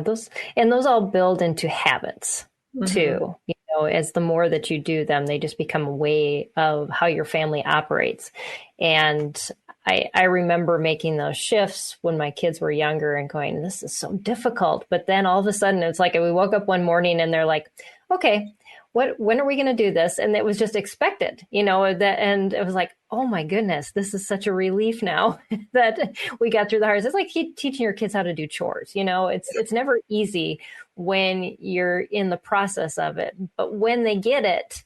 those all build into habits too. As the more that you do them, they just become a way of how your family operates. And I remember making those shifts when my kids were younger and going, this is so difficult. But then all of a sudden it's like we woke up one morning and they're like, okay, when are we going to do this? And it was just expected, and it was like, oh my goodness, this is such a relief now that we got through the hardest. It's like teaching your kids how to do chores. It's never easy when you're in the process of it, but when they get it,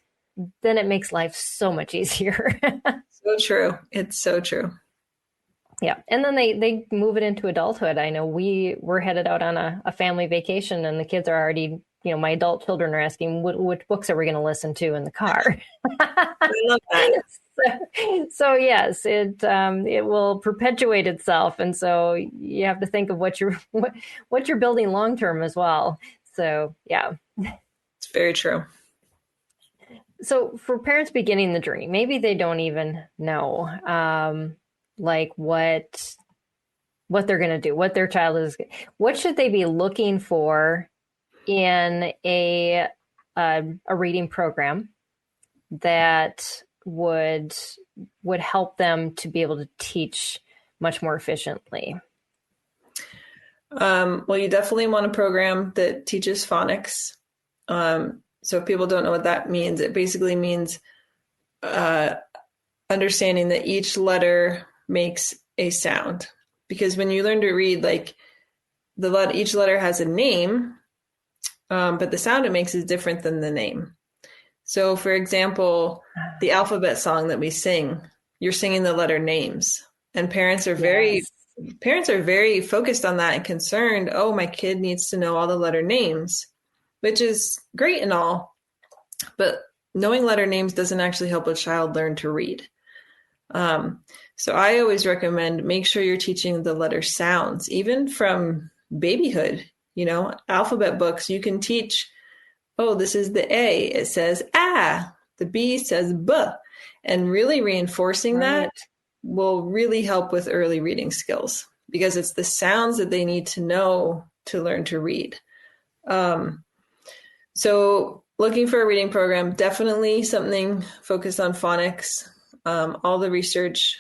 then it makes life so much easier. So true. It's so true. Yeah. And then they move it into adulthood. I know we're headed out on a family vacation and the kids are already, my adult children are asking which books are we going to listen to in the car? I love that. So yes, it will perpetuate itself. And so you have to think of what you're building long-term as well. So yeah. It's very true. So for parents beginning the journey, maybe they don't even know, like what they're going to do, what their child is, what should they be looking for in a reading program that would help them to be able to teach much more efficiently? Well, you definitely want a program that teaches phonics. So if people don't know what that means, it basically means understanding that each letter makes a sound. Because when you learn to read, like each letter has a name, but the sound it makes is different than the name. So, for example, the alphabet song that we sing, you're singing the letter names, and parents are very focused on that and concerned. Oh, my kid needs to know all the letter names, which is great and all, but knowing letter names doesn't actually help a child learn to read. So I always recommend make sure you're teaching the letter sounds, even from babyhood. Alphabet books, you can teach, oh, this is the A, it says ah, the B says B, and really reinforcing that will really help with early reading skills because it's the sounds that they need to know to learn to read. So looking for a reading program, definitely something focused on phonics. All the research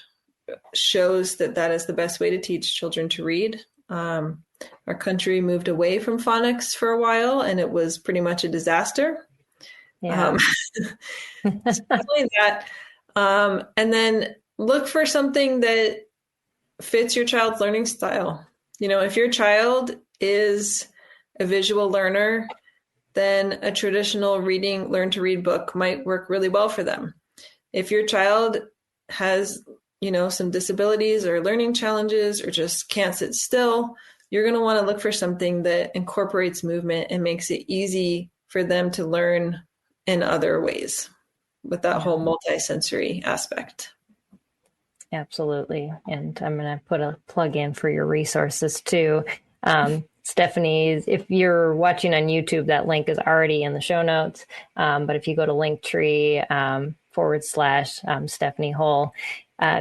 shows that is the best way to teach children to read. Our country moved away from phonics for a while, and it was pretty much a disaster. Yeah. So definitely that. And then look for something that fits your child's learning style. If your child is a visual learner, then a traditional learn to read book might work really well for them. If your child has, some disabilities or learning challenges or just can't sit still, you're going to want to look for something that incorporates movement and makes it easy for them to learn in other ways with that whole multisensory aspect. Absolutely. And I'm going to put a plug in for your resources too. Stefanie, if you're watching on YouTube, that link is already in the show notes. But if you go to Linktree /Stefanie Hohl,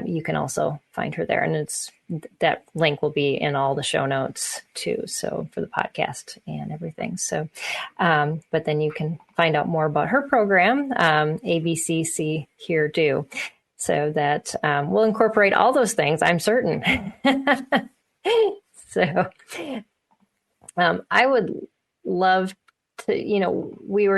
you can also find her there. And that link will be in all the show notes too. So for the podcast and everything. So, but then you can find out more about her program, ABCC Here Do. So that we'll incorporate all those things, I'm certain. So I would love to, we've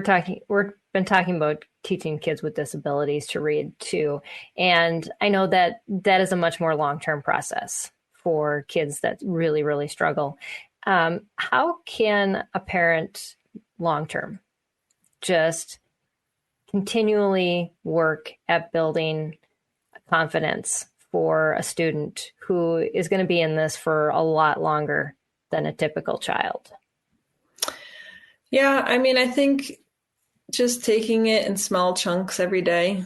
been talking about teaching kids with disabilities to read too. And I know that is a much more long-term process for kids that really, really struggle. How can a parent long-term just continually work at building confidence for a student who is going to be in this for a lot longer than a typical child? Yeah, I think just taking it in small chunks every day,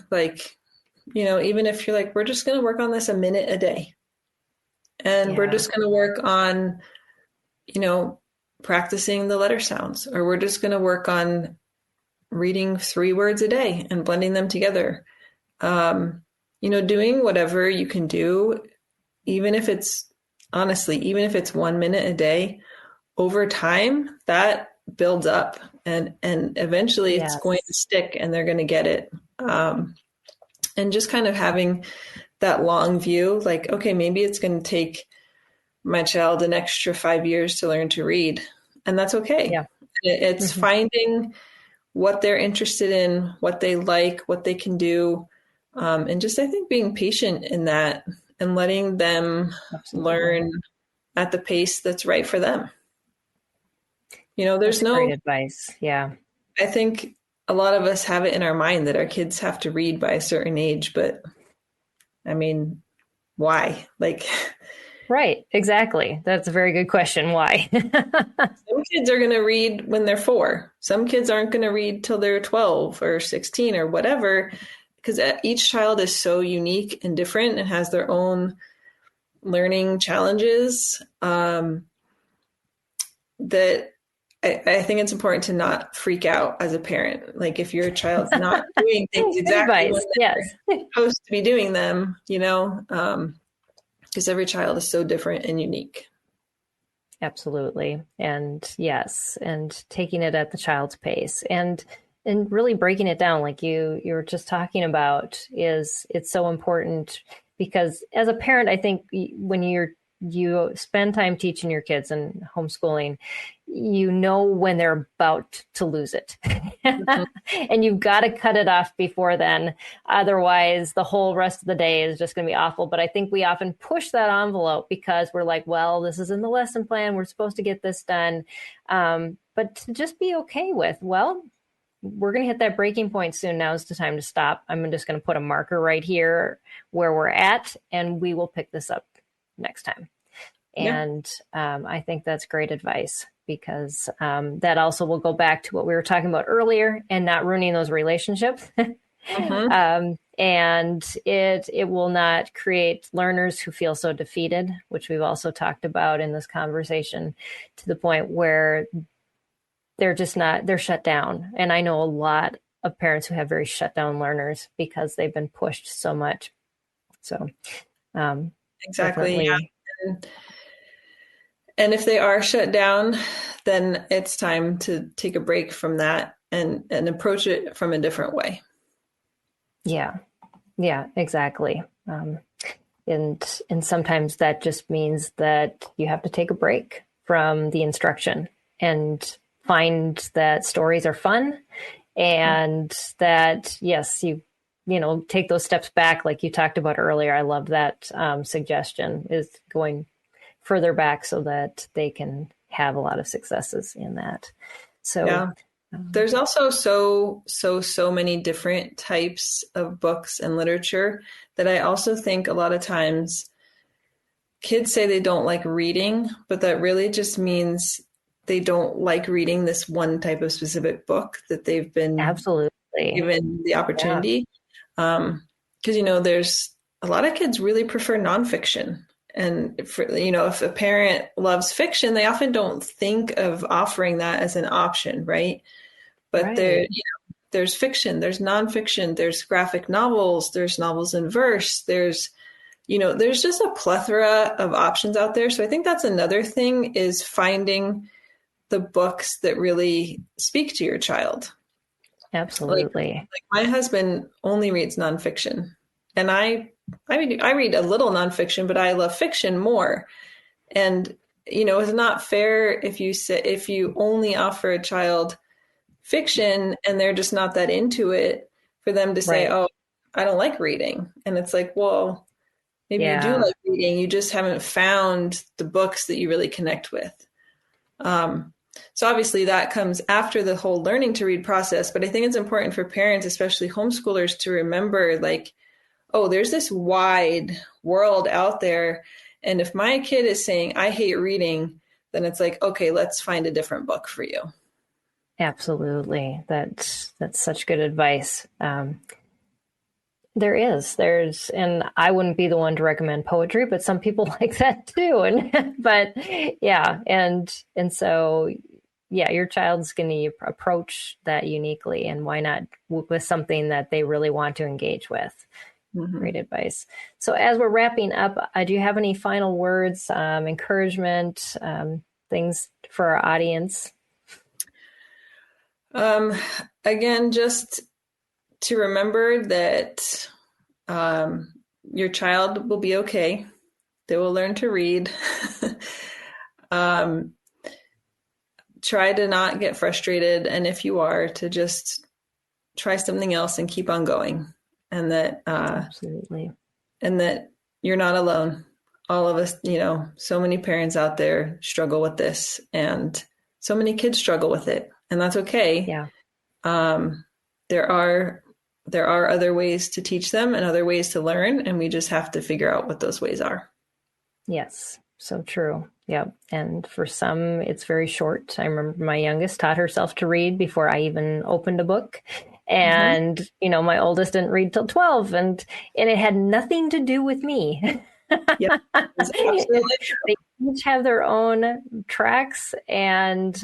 even if you're we're just going to work on this a minute a day. And we're just going to work on, practicing the letter sounds, or we're just going to work on reading 3 words a day and blending them together. Doing whatever you can do, even if it's 1 minute a day, over time, that builds up and eventually it's going to stick and they're going to get it. And just kind of having that long view, okay, maybe it's going to take my child an extra 5 years to learn to read. And that's okay. Yeah. It's finding what they're interested in, what they like, what they can do. And just, I think, being patient in that and letting them learn at the pace that's right for them. There's great advice. Yeah. I think a lot of us have it in our mind that our kids have to read by a certain age, but why? Right. Exactly. That's a very good question. Why? Some kids are going to read when they're 4. Some kids aren't going to read till they're 12 or 16 or whatever, because each child is so unique and different and has their own learning challenges, that I think it's important to not freak out as a parent. If your child's not doing things exactly when they're supposed to be doing them, because every child is so different and unique. Absolutely. And yes, and taking it at the child's pace and really breaking it down, like you were just talking about, it's so important, because as a parent, I think when you spend time teaching your kids and homeschooling, when they're about to lose it. And you've got to cut it off before then. Otherwise, the whole rest of the day is just going to be awful. But I think we often push that envelope because we're like, well, this is in the lesson plan. We're supposed to get this done. But to just be okay with, well, we're going to hit that breaking point soon. Now's the time to stop. I'm just going to put a marker right here where we're at, and we will pick this up next time. And I think that's great advice, because that also will go back to what we were talking about earlier and not ruining those relationships. And it will not create learners who feel so defeated, which we've also talked about in this conversation, to the point where they're shut down. And I know a lot of parents who have very shut down learners because they've been pushed so much. So exactly. Yeah. And if they are shut down, then it's time to take a break from that and approach it from a different way. Yeah, exactly. And sometimes that just means that you have to take a break from the instruction and find that stories are fun, and that, yes, you take those steps back, like you talked about earlier. I love that suggestion, is going further back so that they can have a lot of successes in that. So yeah. There's also so many different types of books and literature that I also think a lot of times kids say they don't like reading, but that really just means they don't like reading this one type of specific book that they've been absolutely given the opportunity. Because, there's a lot of kids really prefer nonfiction. And if a parent loves fiction, they often don't think of offering that as an option, right? But there's fiction, there's nonfiction, there's graphic novels, there's novels in verse, there's just a plethora of options out there. So I think that's another thing, is finding the books that really speak to your child. Absolutely. Like my husband only reads nonfiction, and I read a little nonfiction, but I love fiction more. And, it's not fair if you only offer a child fiction and they're just not that into it, for them to say, oh, I don't like reading. And it's like, well, maybe you do like reading. You just haven't found the books that you really connect with. So obviously that comes after the whole learning to read process. But I think it's important for parents, especially homeschoolers, to remember, like, oh, there's this wide world out there. And if my kid is saying, I hate reading, then it's like, okay, let's find a different book for you. Absolutely. That's such good advice. There's, and I wouldn't be the one to recommend poetry, but some people like that too. And so, your child's going to approach that uniquely, and why not with something that they really want to engage with. Mm-hmm. Great advice. So as we're wrapping up, do you have any final words, encouragement, things for our audience? Again, just to remember that your child will be okay. They will learn to read. Try to not get frustrated. And if you are, to just try something else and keep on going. And that, absolutely. And that you're not alone. All of us, so many parents out there struggle with this, and so many kids struggle with it. And that's okay. Yeah. There are other ways to teach them and other ways to learn, and we just have to figure out what those ways are. Yes, so true. Yeah. And for some, it's very short. I remember my youngest taught herself to read before I even opened a book. And, my oldest didn't read till 12, and it had nothing to do with me. Yep, absolutely. They each have their own tracks, and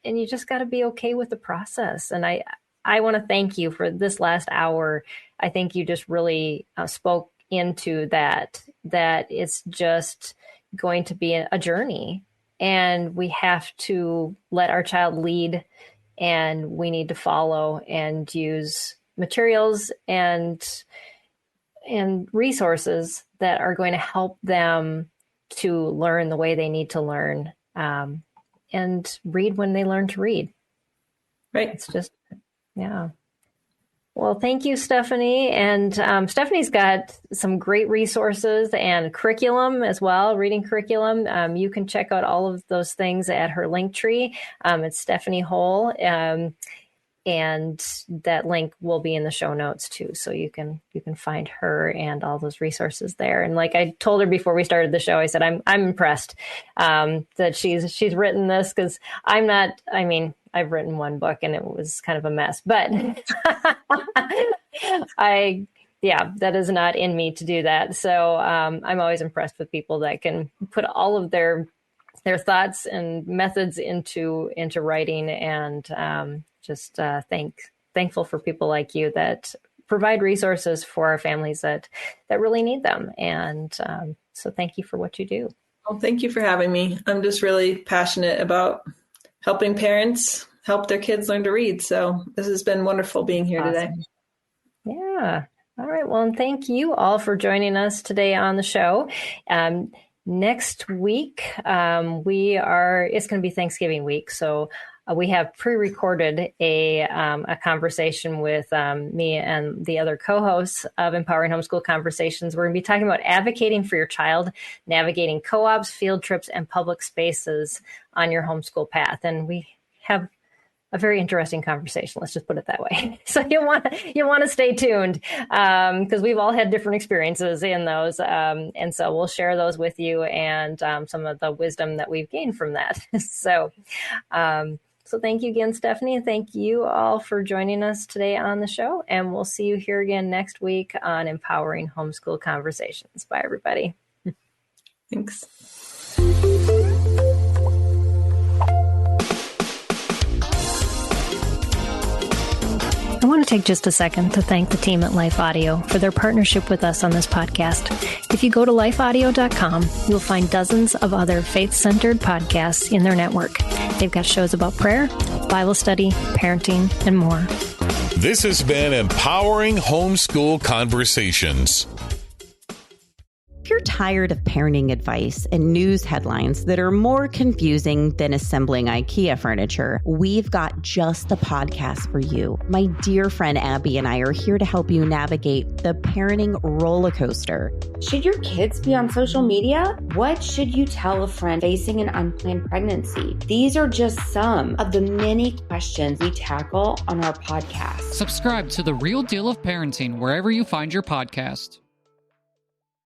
you just got to be okay with the process. And I want to thank you for this last hour. I think you just really spoke into that it's just going to be a journey, and we have to let our child lead, and we need to follow and use materials and resources that are going to help them to learn the way they need to learn, and read when they learn to read. Right. It's just, yeah. Well, thank you, Stefanie. And Stefanie's got some great resources and curriculum as well, reading curriculum. You can check out all of those things at her link tree. It's Stefanie Hohl. And that link will be in the show notes too. So you can find her and all those resources there. And like I told her before we started the show, I said, I'm impressed that she's written this, because I've written one book and it was kind of a mess, but that is not in me to do that. So I'm always impressed with people that can put all of their thoughts and methods into writing, and thankful for people like you that provide resources for our families that really need them. And so thank you for what you do. Well, thank you for having me. I'm just really passionate about helping parents help their kids learn to read. So this has been wonderful being here today. Yeah. All right. Well, and thank you all for joining us today on the show. next week, it's going to be Thanksgiving week. So we have pre-recorded a conversation with me and the other co-hosts of Empowering Homeschool Conversations. We're going to be talking about advocating for your child, navigating co-ops, field trips, and public spaces on your homeschool path. And we have a very interesting conversation. Let's just put it that way. So you want to stay tuned because we've all had different experiences in those. And so we'll share those with you and some of the wisdom that we've gained from that. So thank you again, Stefanie. And thank you all for joining us today on the show. And we'll see you here again next week on Empowering Homeschool Conversations. Bye, everybody. Thanks. I want to take just a second to thank the team at Life Audio for their partnership with us on this podcast. If you go to lifeaudio.com, you'll find dozens of other faith-centered podcasts in their network. They've got shows about prayer, Bible study, parenting, and more. This has been Empowering Homeschool Conversations. If you're tired of parenting advice and news headlines that are more confusing than assembling IKEA furniture, we've got just the podcast for you. My dear friend Abby and I are here to help you navigate the parenting roller coaster. Should your kids be on social media? What should you tell a friend facing an unplanned pregnancy? These are just some of the many questions we tackle on our podcast. Subscribe to The Real Deal of Parenting wherever you find your podcast.